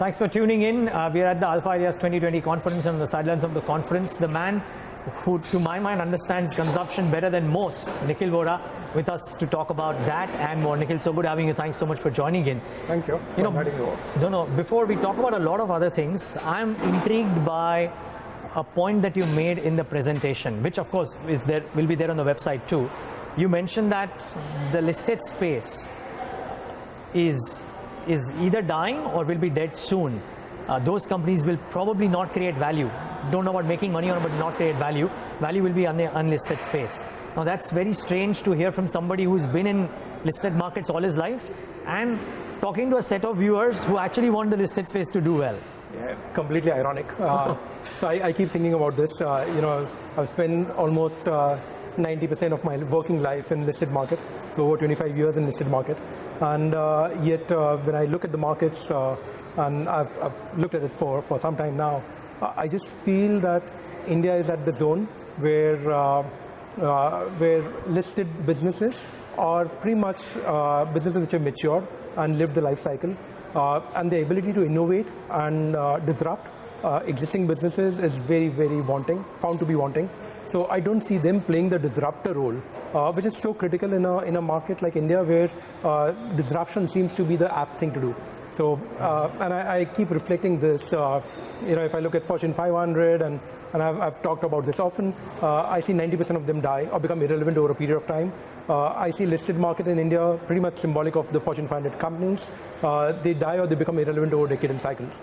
Thanks for tuning in. We are at the Alpha Ideas 2020 conference, and on the sidelines of the conference, the man who, to my mind, understands consumption better than most, Nikhil Vora, with us to talk about that and more. Nikhil, so good having you. Thanks so much for joining in. Thank you. Before we talk about a lot of other things, I'm intrigued by a point that you made in the presentation, which of course will be there on the website too. You mentioned that the listed space is either dying or will be dead soon. Those companies will probably not create value. Don't know about making money on it, but not create value. Value will be on the unlisted space. Now that's very strange to hear from somebody who's been in listed markets all his life and talking to a set of viewers who actually want the listed space to do well. Yeah, completely ironic. So I keep thinking about this. I've spent almost 90% of my working life in listed market, so over 25 years in listed market. And yet when I look at the markets, and I've looked at it for some time now, I just feel that India is at the zone where listed businesses are pretty much businesses which are mature and live the life cycle, and the ability to innovate and disrupt existing businesses is very, very found to be wanting. So I don't see them playing the disruptor role, which is so critical in a market like India, where disruption seems to be the apt thing to do. So, and I keep reflecting this. If I look at Fortune 500, and I've talked about this often, I see 90% of them die or become irrelevant over a period of time. I see listed market in India pretty much symbolic of the Fortune 500 companies. They die or they become irrelevant over decadal cycles.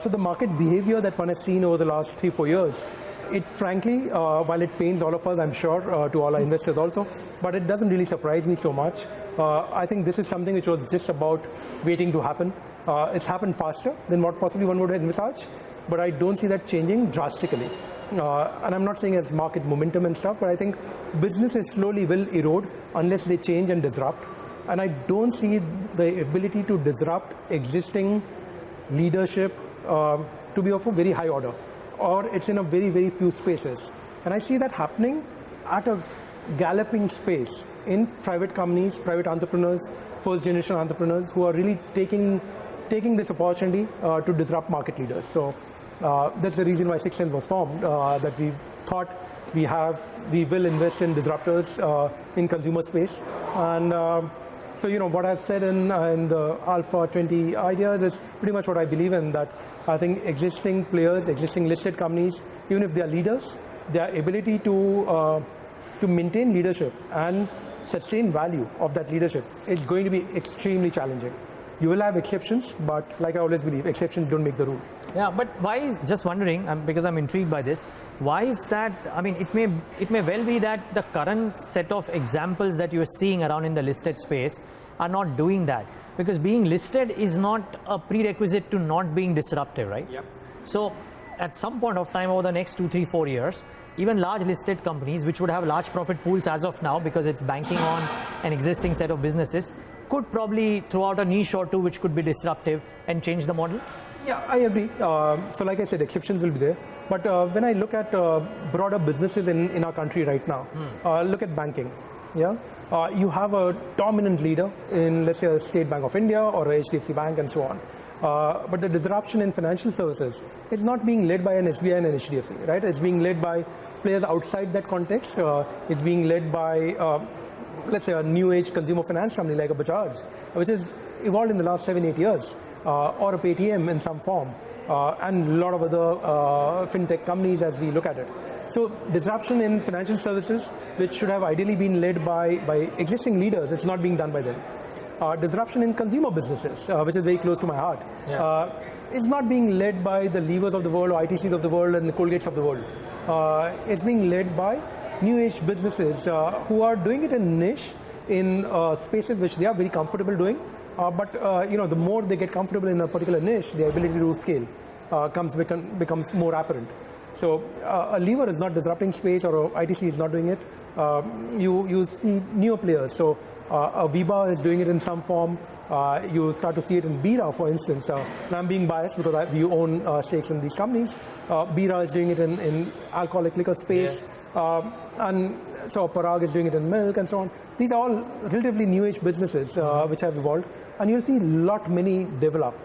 So the market behavior that one has seen over the last 3-4 years, it frankly, while it pains all of us, I'm sure, to all our investors also, but it doesn't really surprise me so much. I think this is something which was just about waiting to happen. It's happened faster than what possibly one would envisage, but I don't see that changing drastically. And I'm not saying as market momentum and stuff, but I think businesses slowly will erode unless they change and disrupt. And I don't see the ability to disrupt existing leadership to be of a very high order, or it's in a very, very few spaces. And I see that happening at a galloping space in private companies, private entrepreneurs, first generation entrepreneurs who are really taking this opportunity to disrupt market leaders. So that's the reason why Sixth Sense was formed, that we thought we will invest in disruptors in consumer space. And so, what I've said in the Alpha 20 ideas is pretty much what I believe in, that I think existing players, existing listed companies, even if they are leaders, their ability to maintain leadership and sustain value of that leadership is going to be extremely challenging. You will have exceptions, but like I always believe, exceptions don't make the rule. Yeah, but why, just wondering, because I'm intrigued by this, why is that? I mean, it may well be that the current set of examples that you're seeing around in the listed space are not doing that, because being listed is not a prerequisite to not being disruptive, right? Yep. So at some point of time over the next 2, 3, 4 years, even large listed companies, which would have large profit pools as of now because it's banking on an existing set of businesses, could probably throw out a niche or two which could be disruptive and change the model? Yeah, I agree. So like I said, exceptions will be there. But when I look at broader businesses in our country right now, look at banking. Yeah, you have a dominant leader in, let's say, a State Bank of India or a HDFC Bank and so on. But the disruption in financial services is not being led by an SBI and an HDFC, right? It's being led by players outside that context. It's being led by, let's say, a new age consumer finance company like a Bajaj, which has evolved in the last 7-8 years, or a Paytm in some form, and a lot of other fintech companies as we look at it. So disruption in financial services, which should have ideally been led by existing leaders, it's not being done by them. Disruption in consumer businesses, which is very close to my heart, is not being led by the levers of the world or ITCs of the world and the Colgates of the world. It's being led by new age businesses who are doing it in niche, in spaces which they are very comfortable doing. But the more they get comfortable in a particular niche, the ability to scale becomes more apparent. So a lever is not disrupting space, or a ITC is not doing it. You see newer players. So Aviva is doing it in some form. You start to see it in Bira, for instance. And I'm being biased because we own stakes in these companies. Bira is doing it in alcoholic liquor space. Yes. And so Parag is doing it in milk and so on. These are all relatively new age businesses which have evolved. And you'll see many develop.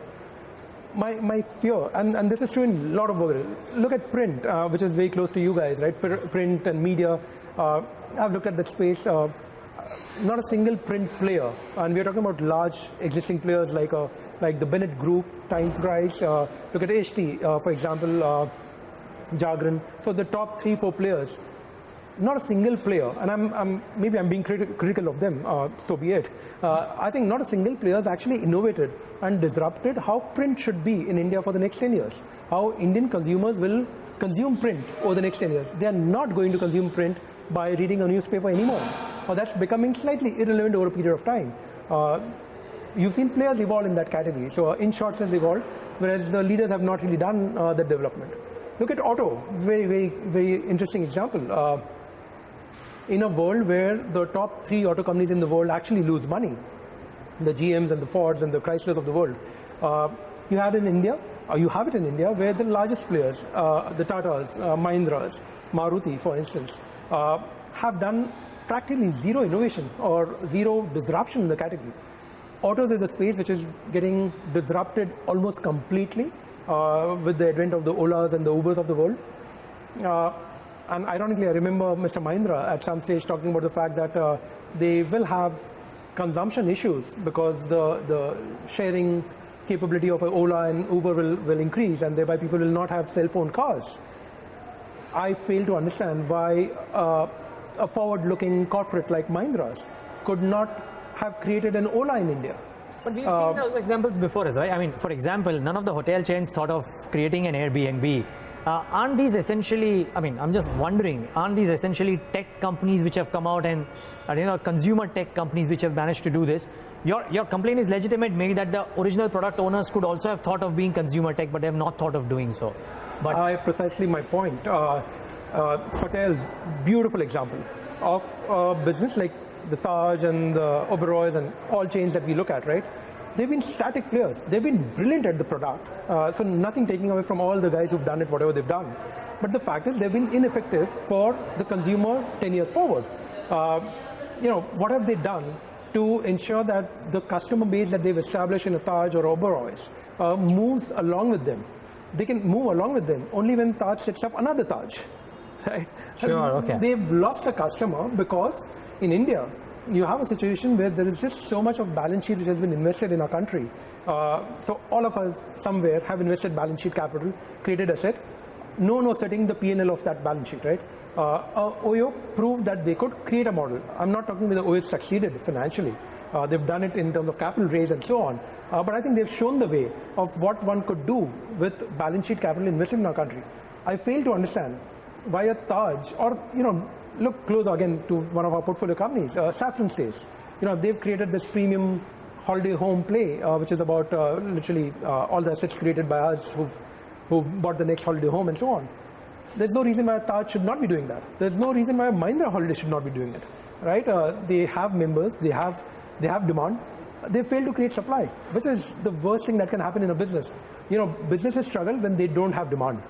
my fear, and this is true in a lot of work. Look at print, which is very close to you guys, right? Print and media. I've looked at that space. Not a single print player, and we're talking about large existing players like the Bennett Group, Times guys. Look at HT, for example, Jagran. So the top 3-4 players. Not a single player, and maybe I'm being critical of them, so be it. I think not a single player has actually innovated and disrupted how print should be in India for the next 10 years. How Indian consumers will consume print over the next 10 years. They are not going to consume print by reading a newspaper anymore. Or that's becoming slightly irrelevant over a period of time. You've seen players evolve in that category. So in short has evolved, whereas the leaders have not really done the development. Look at auto, very, very, very interesting example. In a world where the top 3 auto companies in the world actually lose money, the GMs and the Fords and the Chryslers of the world, you have it in India, where the largest players, the Tatas, Mahindras, Maruti, for instance, have done practically zero innovation or zero disruption in the category. Autos is a space which is getting disrupted almost completely with the advent of the Olas and the Ubers of the world. And ironically, I remember Mr. Mahindra at some stage talking about the fact that they will have consumption issues because the sharing capability of Ola and Uber will increase, and thereby people will not have cell phone cars. I fail to understand why a forward-looking corporate like Mahindra's could not have created an Ola in India. But we've seen those examples before as well. I mean, for example, none of the hotel chains thought of creating an Airbnb. Aren't these essentially, I mean, I'm just wondering, aren't these essentially tech companies which have come out and consumer tech companies which have managed to do this? Your complaint is legitimate, maybe that the original product owners could also have thought of being consumer tech, but they have not thought of doing so. But precisely my point. Hotels, beautiful example of a business like the Taj and the Oberoi's and all chains that we look at, right? They've been static players. They've been brilliant at the product. So nothing taking away from all the guys who've done it, whatever they've done. But the fact is they've been ineffective for the consumer 10 years forward. What have they done to ensure that the customer base that they've established in a Taj or Oberoi's moves along with them? They can move along with them only when Taj sets up another Taj, right? Sure, okay. They've lost a customer because in India, you have a situation where there is just so much of balance sheet which has been invested in our country. So all of us somewhere have invested balance sheet capital, created asset. No one was setting the P&L of that balance sheet, right? Oyo proved that they could create a model. I'm not talking whether Oyo succeeded financially. They've done it in terms of capital raise and so on. But I think they've shown the way of what one could do with balance sheet capital invested in our country. I fail to understand why a Taj or, look closer again to one of our portfolio companies, Saffron Stays. They've created this premium holiday home play, which is about literally all the assets created by us who bought the next holiday home and so on. There's no reason why Taj should not be doing that. There's no reason why Mahindra Holiday should not be doing it, right? They have members, they have demand. They fail to create supply, which is the worst thing that can happen in a business. Businesses struggle when they don't have demand.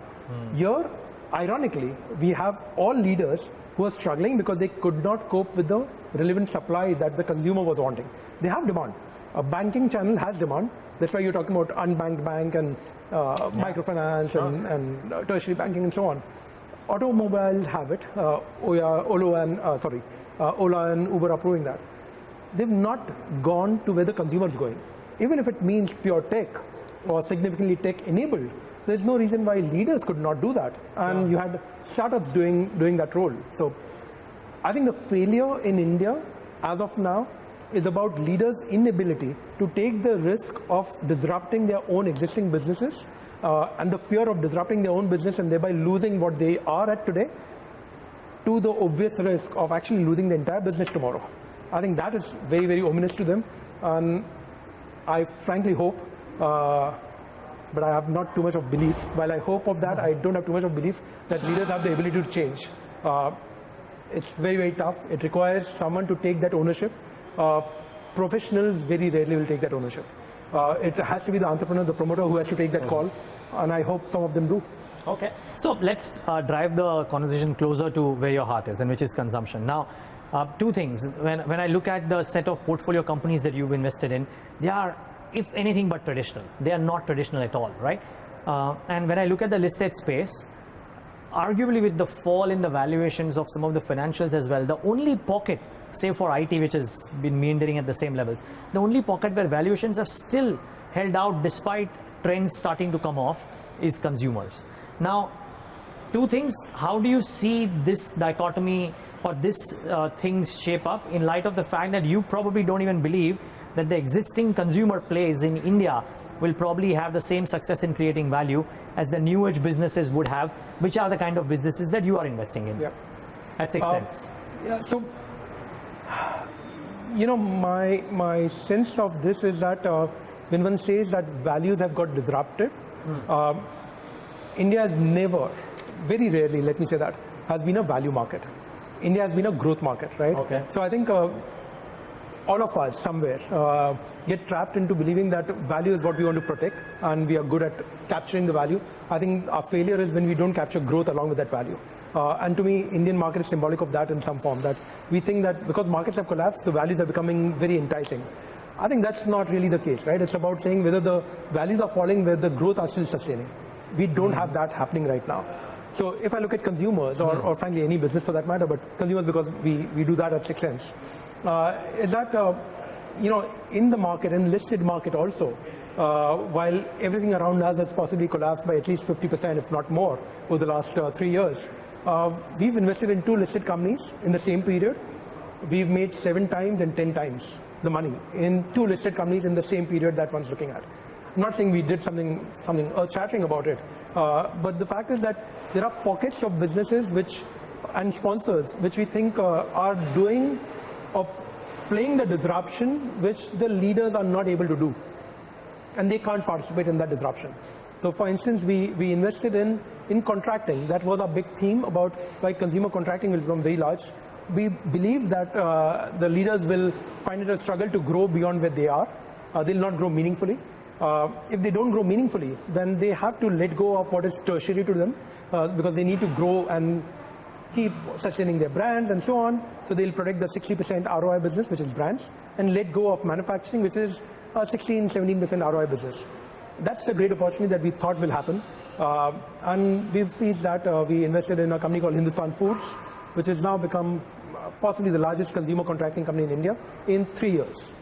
Here, ironically, we have all leaders who are struggling because they could not cope with the relevant supply that the consumer was wanting. They have demand. A banking channel has demand. That's why you're talking about unbanked bank and microfinance and tertiary banking and so on. Automobiles have it. Ola and Uber are proving that. They've not gone to where the consumer is going. Even if it means pure tech or significantly tech enabled, there's no reason why leaders could not do that. And you had startups doing that role. So I think the failure in India as of now is about leaders' inability to take the risk of disrupting their own existing businesses and the fear of disrupting their own business and thereby losing what they are at today to the obvious risk of actually losing the entire business tomorrow. I think that is very, very ominous to them. And I frankly hope, but I have not too much of belief. While I hope of that, I don't have too much of belief that leaders have the ability to change. It's very, very tough. It requires someone to take that ownership. Professionals very rarely will take that ownership. It has to be the entrepreneur, the promoter who has to take that call. And I hope some of them do. Okay. So let's drive the conversation closer to where your heart is, and which is consumption. Now, two things. When I look at the set of portfolio companies that you've invested in, they are if anything but traditional. They are not traditional at all, right? And when I look at the listed space, arguably with the fall in the valuations of some of the financials as well, the only pocket, save for IT, which has been meandering at the same levels, the only pocket where valuations have still held out despite trends starting to come off is consumers. Now, two things: how do you see this dichotomy or this things shape up in light of the fact that you probably don't even believe that the existing consumer plays in India will probably have the same success in creating value as the new age businesses would have, which are the kind of businesses that you are investing in? Yeah. At 6 cents. Yeah, so, you know, my sense of this is that when one says that values have got disrupted, India has never, very rarely, let me say that, has been a value market. India has been a growth market, right? Okay. So I think all of us somewhere get trapped into believing that value is what we want to protect and we are good at capturing the value. I think our failure is when we don't capture growth along with that value. And to me, Indian market is symbolic of that in some form, that we think that because markets have collapsed, the values are becoming very enticing. I think that's not really the case, right? It's about saying whether the values are falling, whether the growth are still sustaining. We don't have that happening right now. So if I look at consumers, or frankly any business for that matter, but consumers because we do that at 6 cents, is that, you know, in the market, in listed market also, while everything around us has possibly collapsed by at least 50%, if not more, over the last 3 years, we've invested in 2 listed companies in the same period. We've made 7 times and 10 times the money in 2 listed companies in the same period that one's looking at. I'm not saying we did something earth-shattering about it, but the fact is that there are pockets of businesses and sponsors which we think are doing or playing the disruption which the leaders are not able to do, and they can't participate in that disruption. So for instance, we invested in contracting. That was our big theme about why consumer contracting will become very large. We believe that the leaders will find it a struggle to grow beyond where they are. They'll not grow meaningfully. If they don't grow meaningfully, then they have to let go of what is tertiary to them because they need to grow and keep sustaining their brands and so on. So they'll protect the 60% ROI business, which is brands, and let go of manufacturing, which is a 16, 17% ROI business. That's the great opportunity that we thought will happen. And we've seen that we invested in a company called Hindustan Foods, which has now become possibly the largest consumer contracting company in India in 3 years.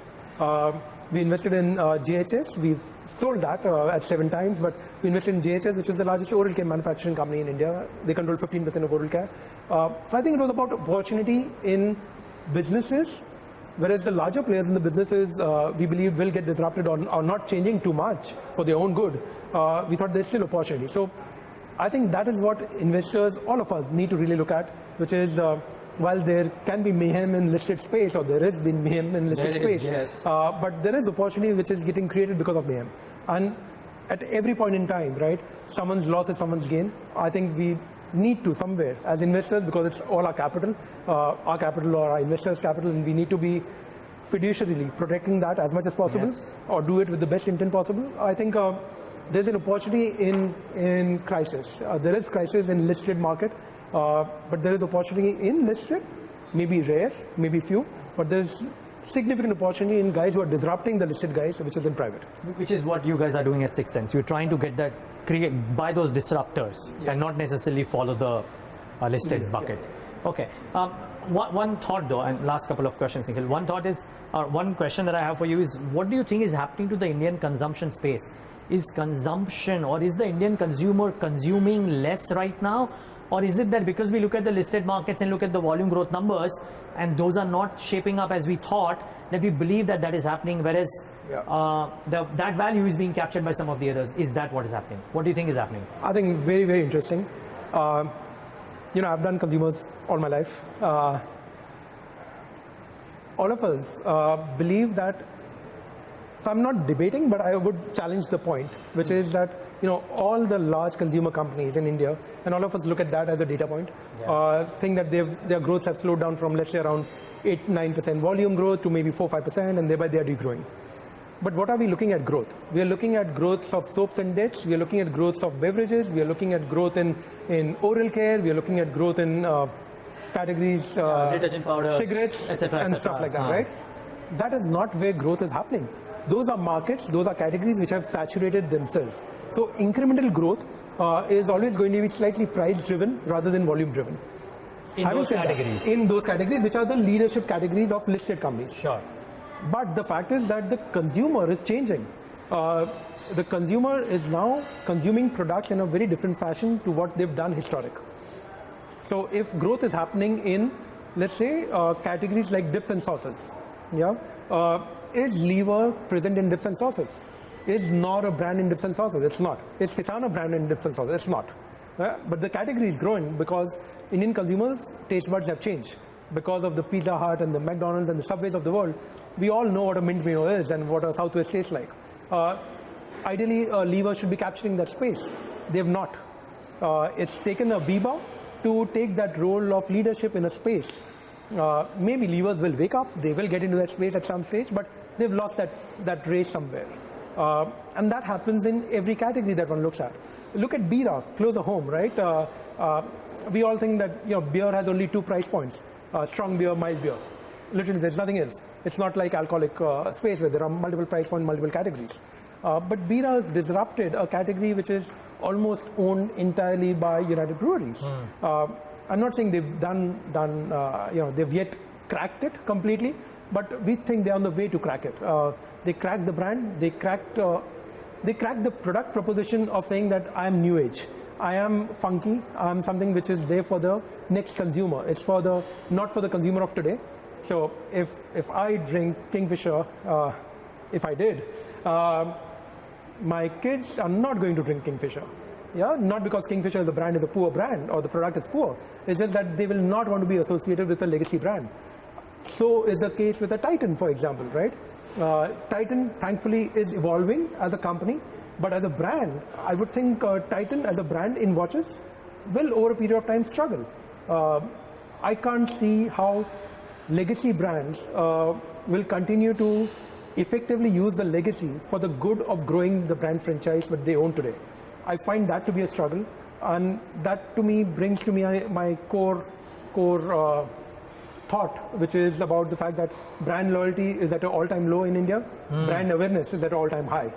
We invested in JHS. We've sold that at 7 times, but we invested in JHS, which is the largest oral care manufacturing company in India. They control 15% of oral care. So I think it was about opportunity in businesses, whereas the larger players in the businesses, we believe will get disrupted or are not changing too much for their own good. We thought there's still opportunity. So I think that is what investors, all of us, need to really look at, which is while there can be mayhem in listed space, or there has been mayhem in listed space, yes. but there is opportunity which is getting created because of mayhem. And at every point in time, right, someone's loss is someone's gain. I think we need to somewhere, as investors, because it's all our capital or our investors' capital, and we need to be fiduciarily protecting that as much as possible, yes, or do it with the best intent possible. I think there's an opportunity in crisis. There is crisis in listed market, but there is opportunity in listed, maybe rare, maybe few, but there's significant opportunity in guys who are disrupting the listed guys, which is in private. Which is what you guys are doing at 6 cents. You're trying to get that, buy those disruptors, and not necessarily follow the listed bucket. Yeah. Okay. One thought though, and last couple of questions, Nikhil. One thought is, one question that I have for you is, what do you think is happening to the Indian consumption space? Is consumption, or is the Indian consumer consuming less right now? Or is it that because we look at the listed markets and look at the volume growth numbers, and those are not shaping up as we thought, that we believe that that is happening, whereas that value is being captured by some of the others? Is that what is happening? What do you think is happening? I think very, very interesting. You know, I've done consumers all my life. All of us believe that, so I'm not debating, but I would challenge the point, which is that, you know, all the large consumer companies in India, and all of us look at that as a data point, think that their growth has slowed down from, let's say, around 8-9% volume growth to maybe 4-5%, and thereby they are degrowing. But what are we looking at growth? We are looking at growth of soaps and dips. We are looking at growth of beverages. We are looking at growth in oral care. We are looking at growth in categories, detergent powders, cigarettes, et cetera, and stuff like that, right? That is not where growth is happening. those are markets, those are categories which have saturated themselves. So incremental growth is always going to be slightly price-driven rather than volume-driven. In those categories? In those categories, which are the leadership categories of listed companies. Sure. But the fact is that the consumer is changing. The consumer is now consuming products in a very different fashion to what they've done historic. So if growth is happening in, let's say, categories like dips and sauces, yeah, is Lever present in dips and sauces? Is Knorr a brand in dips and sauces? It's not. Is Kisan a brand in dips and sauces? It's not. But the category is growing because Indian consumers' taste buds have changed. Because of the Pizza Hut and the McDonald's and the Subways of the world, we all know what a mint mayo is and what a Southwest tastes like. Ideally, Lever should be capturing that space. They have not. It's taken a Biba to take that role of leadership in a space. Maybe Levers will wake up, they will get into that space at some stage, but they've lost that race somewhere. And that happens in every category that one looks at. Look at Bira, closer home, right? We all think that beer has only 2 price points, strong beer, mild beer. Literally, there's nothing else. It's not like alcoholic space where there are multiple price points, multiple categories. But Bira has disrupted a category which is almost owned entirely by United Breweries. I'm not saying they've they've yet cracked it completely, but we think they're on the way to crack it. They cracked the brand, they cracked the product proposition of saying that I am new age. I am funky, I'm something which is there for the next consumer. It's not for the consumer of today. So if I drink Kingfisher, if I did, my kids are not going to drink Kingfisher. Yeah, not because Kingfisher as a brand is a poor brand or the product is poor. It's just that they will not want to be associated with a legacy brand. So is the case with a Titan, for example, right? Titan, thankfully, is evolving as a company, but as a brand, I would think Titan as a brand in watches will, over a period of time, struggle. I can't see how legacy brands will continue to effectively use the legacy for the good of growing the brand franchise that they own today. I find that to be a struggle, and that to me brings to me my core thought, which is about the fact that brand loyalty is at an all-time low in India, brand awareness is at an all-time high.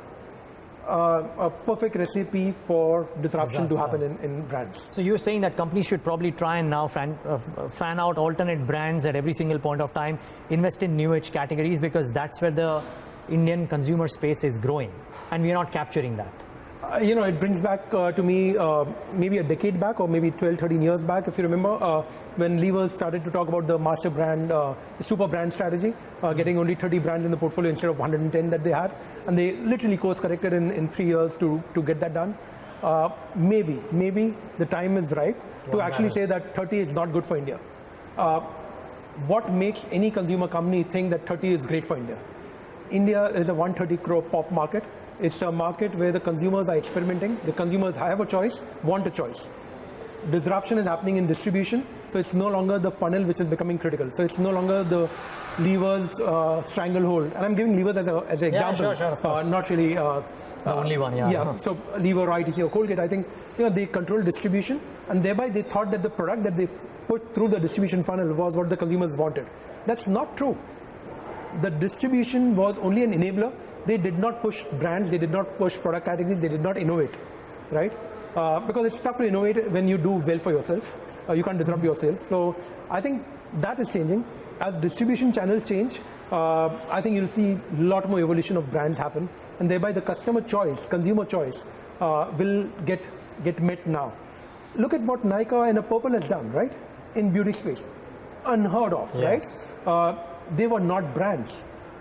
A perfect recipe for disruption to happen in brands. So you're saying that companies should probably try and now fan out alternate brands at every single point of time, invest in new age categories, because that's where the Indian consumer space is growing, and we're not capturing that. It brings back to me maybe a decade back or maybe 12, 13 years back, if you remember, when Levers started to talk about the master brand, super brand strategy, getting only 30 brands in the portfolio instead of 110 that they had. And they literally course corrected in 3 years to get that done. Maybe the time is right to actually say that 30 is not good for India. What makes any consumer company think that 30 is great for India? India is a 130 crore pop market. It's a market where the consumers are experimenting. The consumers have a choice, want a choice. Disruption is happening in distribution, so it's no longer the funnel which is becoming critical. So it's no longer the Levers stranglehold. And I'm giving Levers as an example, sure, not really the only one. Yeah. So Lever, ITC, or Colgate, I think they control distribution, and thereby they thought that the product that they put through the distribution funnel was what the consumers wanted. That's not true. The distribution was only an enabler. They did not push brands, they did not push product categories, they did not innovate, right? Because it's tough to innovate when you do well for yourself. You can't disrupt yourself. So I think that is changing. As distribution channels change, I think you'll see a lot more evolution of brands happen, and thereby the customer choice, consumer choice will get met now. Look at what Nykaa and Purple has done, right? In beauty space. Unheard of, yes. Right? They were not brands.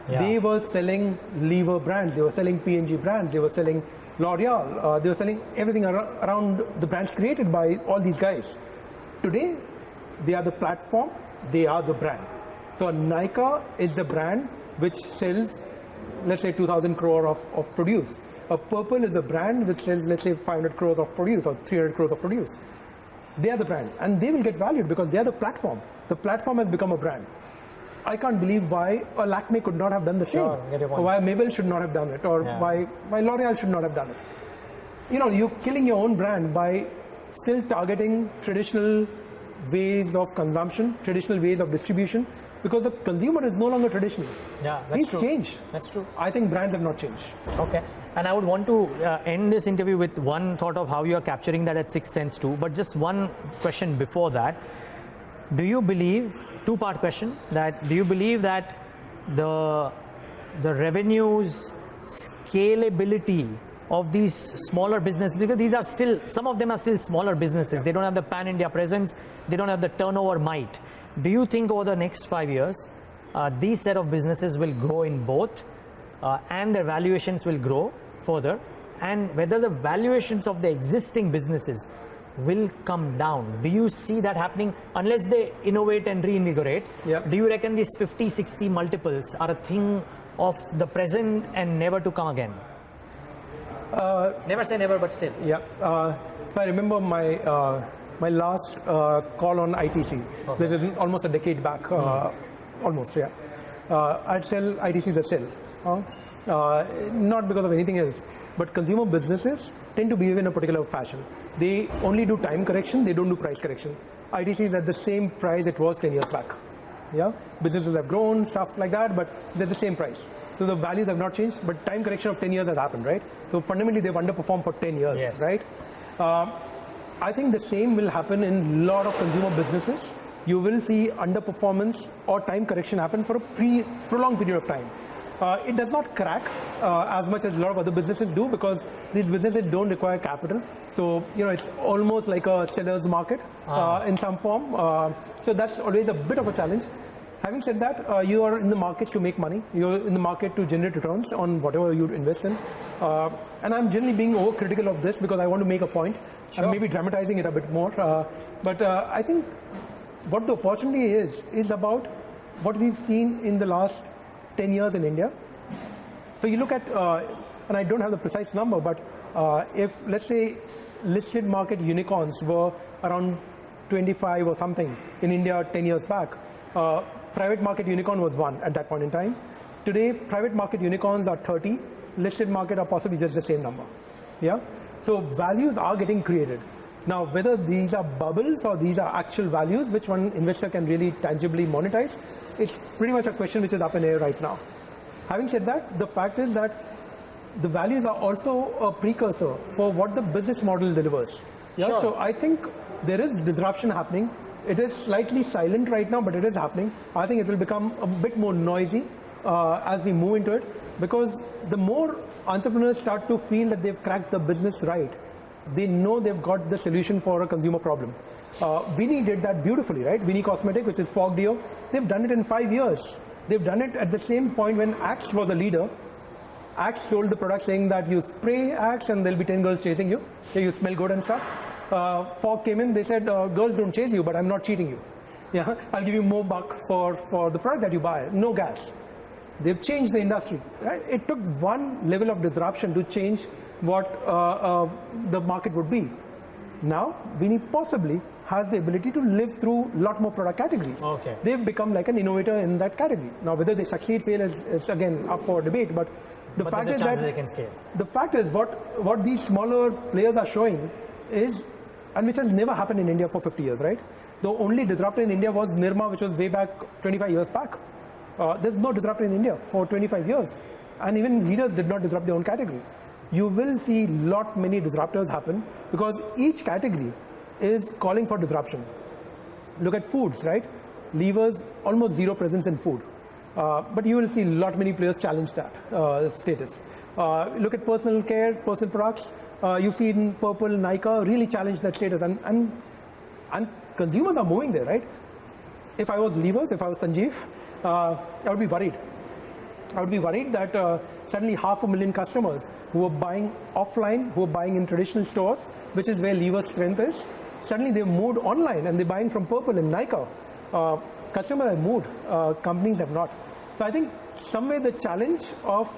Yeah. They were selling Lever brands, they were selling P&G brands, they were selling L'Oreal, they were selling everything around the brands created by all these guys. Today, they are the platform, they are the brand. So Nykaa is the brand which sells, let's say, 2,000 crore of produce. Purple is a brand which sells, let's say, 500 crores of produce or 300 crores of produce. They are the brand, and they will get valued because they are the platform. The platform has become a brand. I can't believe why a Lakme could not have done the same, or why Mabel should not have done it, or why L'Oreal should not have done it. You're killing your own brand by still targeting traditional ways of consumption, traditional ways of distribution, because the consumer is no longer traditional. Yeah, that's He's true. changed. That's true. I think brands have not changed. Okay. And I would want to end this interview with one thought of how you are capturing that at 6th Sense too. But just one question before that. Do you believe, two-part question, that do you believe that the revenues, scalability of these smaller businesses, because these are still, some of them are still smaller businesses. They don't have the pan-India presence. They don't have the turnover might. Do you think over the next 5 years, these set of businesses will grow in both and their valuations will grow further, and whether the valuations of the existing businesses will come down? Do you see that happening unless they innovate and reinvigorate? Yeah. Do you reckon these 50, 60 multiples are a thing of the present and never to come again? Never say never, but still. Yeah. So I remember my last call on ITC. Okay. This is almost a decade back. Almost, yeah. I'd sell ITCs at sell. Not because of anything else, but consumer businesses tend to behave in a particular fashion. They only do time correction, they don't do price correction. ITC is at the same price it was 10 years back. Yeah, businesses have grown, stuff like that, but they're the same price. So the values have not changed, but time correction of 10 years has happened, right? So fundamentally they've underperformed for 10 years, yes. right? I think the same will happen in a lot of consumer businesses. You will see underperformance or time correction happen for a prolonged period of time. It does not crack as much as a lot of other businesses do, because these businesses don't require capital. So, it's almost like a seller's market in some form. So that's always a bit of a challenge. Having said that, you are in the market to make money. You're in the market to generate returns on whatever you invest in. And I'm generally being overcritical of this because I want to make a point. Sure. I'm maybe dramatizing it a bit more. But I think what the opportunity is about what we've seen in the last 10 years in India. So you look at, and I don't have the precise number, but if, let's say, listed market unicorns were around 25 or something in India 10 years back, private market unicorn was 1 at that point in time. Today, private market unicorns are 30, listed market are possibly just the same number. Yeah. So values are getting created. Now, whether these are bubbles or these are actual values, which one investor can really tangibly monetize, it's pretty much a question which is up in air right now. Having said that, the fact is that the values are also a precursor for what the business model delivers. Yeah. Sure. So I think there is disruption happening. It is slightly silent right now, but it is happening. I think it will become a bit more noisy as we move into it, because the more entrepreneurs start to feel that they've cracked the business right, they know they've got the solution for a consumer problem. Winnie did that beautifully, right? Winnie Cosmetic, which is fog deo, they've done it in 5 years. They've done it at the same point when Axe was a leader. Axe sold the product saying that you spray Axe and there'll be 10 girls chasing you. You smell good and stuff. Fog came in, they said, girls don't chase you, but I'm not cheating you. Yeah, I'll give you more buck for the product that you buy. No gas. They've changed the industry. Right? It took one level of disruption to change what the market would be. Now, Winnie possibly has the ability to live through a lot more product categories. Okay. They've become like an innovator in that category. Now, whether they succeed, fail is again up for debate. But the fact is that they can scale. The fact is what these smaller players are showing is, and which has never happened in India for 50 years, right? The only disruptor in India was Nirma, which was way back 25 years back. There's no disruptor in India for 25 years. And even leaders did not disrupt their own category. You will see many disruptors happen because each category is calling for disruption. Look at foods, right? Levers, almost zero presence in food. But you will see many players challenge that status. Look at personal care, personal products. You've seen Purple, Nykaa really challenge that status. And consumers are moving there, right? If I was Levers, if I was Sanjeev, I would be worried. I would be worried that suddenly 500,000 customers who were buying offline, who were buying in traditional stores, which is where Lever's strength is, suddenly they've moved online and they're buying from Purple and Nykaa. Customers have moved, companies have not. So I think somewhere the challenge of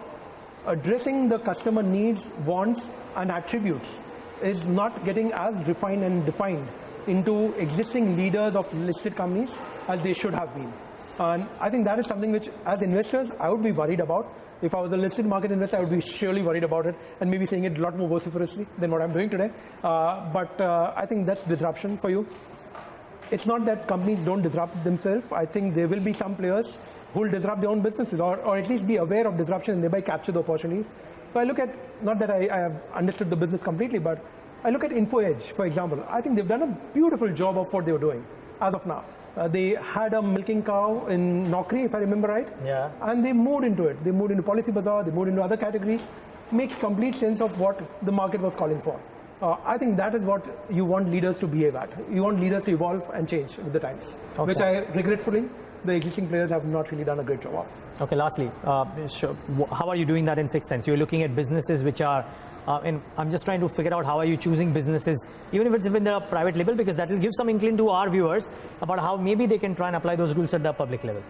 addressing the customer needs, wants, and attributes is not getting as refined and defined into existing leaders of listed companies as they should have been. And I think that is something which, as investors, I would be worried about. If I was a listed market investor, I would be surely worried about it and maybe saying it a lot more vociferously than what I'm doing today. But I think that's disruption for you. it's not that companies don't disrupt themselves. I think there will be some players who will disrupt their own businesses, or at least be aware of disruption and thereby capture the opportunities. So I look at, not that I have understood the business completely, but I look at InfoEdge, for example. I think they've done a beautiful job of what they were doing as of now. They had a milking cow in Naukri, if I remember right. Yeah. And they moved into it. They moved into Policy Bazaar, they moved into other categories. Makes complete sense of what the market was calling for. I think that is what you want leaders to behave at. You want leaders to evolve and change with the times, which I regretfully, the existing players have not really done a great job of. Okay, lastly, sure. How are you doing that in Sixth Sense? You're looking at businesses which are, and I'm just trying to figure out how are you choosing businesses, even if it's in the private label, because that will give some inkling to our viewers about how maybe they can try and apply those rules at the public level.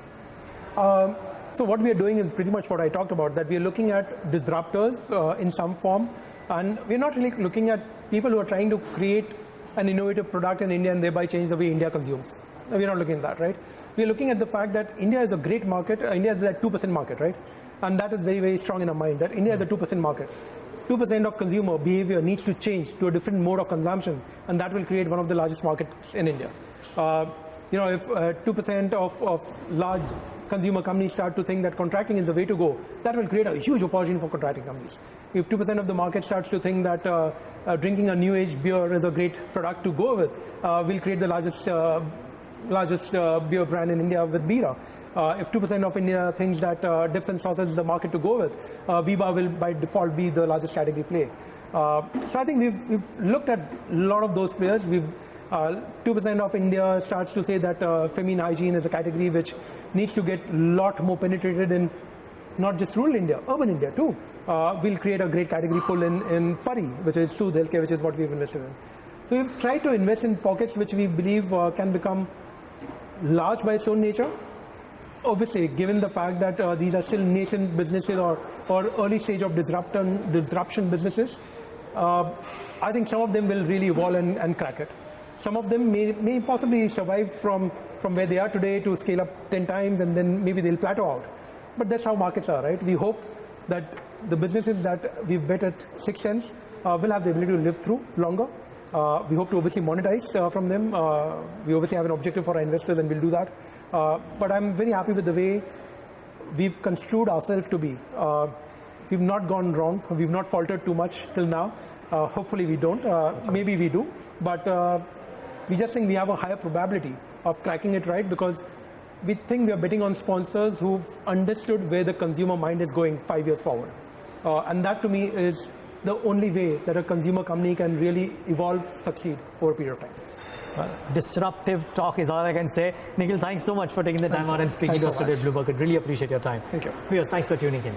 So what we are doing is pretty much what I talked about, that we are looking at disruptors in some form, and we're not really looking at people who are trying to create an innovative product in India and thereby change the way India consumes. We're not looking at that, right? We're looking at the fact that India is a great market. India is a 2% market, right? And that is very, very strong in our mind, that India is a 2% market. 2% of consumer behavior needs to change to a different mode of consumption, and that will create one of the largest markets in India. You know, if 2% of large consumer companies start to think that contracting is the way to go, that will create a huge opportunity for contracting companies. If 2% of the market starts to think that drinking a new age beer is a great product to go with, we'll create the largest beer brand in India with Bira. If 2% of India thinks that dips and sauces is the market to go with, Viva will by default be the largest category play. So I think we've looked at a lot of those players. 2% of India starts to say that feminine hygiene is a category which needs to get a lot more penetrated in not just rural India, urban India too. We'll create a great category pull in Pari, which is Soothe Healthcare, which is what we've invested in. So we've tried to invest in pockets which we believe can become large by its own nature. Obviously, given the fact that these are still nascent businesses or early stage of disruption businesses, I think some of them will really evolve and crack it. Some of them may possibly survive from where they are today to scale up 10 times, and then maybe they'll plateau out. But that's how markets are, right? We hope that the businesses that we've bet at Sixth Sense will have the ability to live through longer. We hope to obviously monetize from them. We obviously have an objective for our investors, and we'll do that. But I'm very happy with the way we've construed ourselves to be. We've not gone wrong. We've not faltered too much till now. Hopefully we don't. Maybe we do. But we just think we have a higher probability of cracking it right, because we think we are betting on sponsors who've understood where the consumer mind is going 5 years forward. And that to me is the only way that a consumer company can really evolve, succeed over a period of time. Disruptive talk is all I can say. Nikhil, thanks so much for taking the time out and speaking to us today at Bloomberg. I really appreciate your time. Thank you. Viewers, thanks for tuning in.